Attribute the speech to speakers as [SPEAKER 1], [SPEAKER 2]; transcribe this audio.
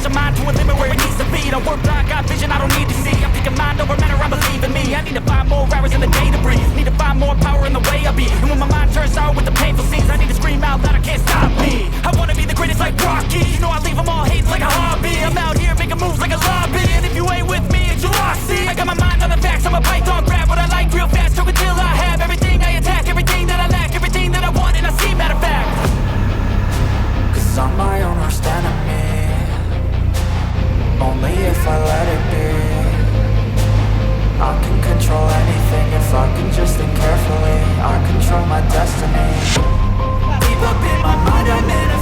[SPEAKER 1] push a mind to a limit where it needs to be. Don't work blind, got vision I don't need to see. I'm thinking mind over matter, I believe in me. I need to find more hours in the day to breathe. Need to find more power in the way I be. And when my mind turns sour with the painful scenes, I need to scream out loud, I can't stop me. I wanna be the greatest like Rocky. You know I leave them all hating like a hobby. I'm out here making moves like a lobby. And if you ain't with me, it's your loss, see. I got my mind on the facts, I'm a python, grab what I like real fast. Choke until I have everything I attack, everything that I lack, everything that I want and I see, matter of fact. Cause I'm my own worst enemy. Only if I let it be. I can control anything if I can just think carefully. I control my destiny. Deep up in my mind I'm in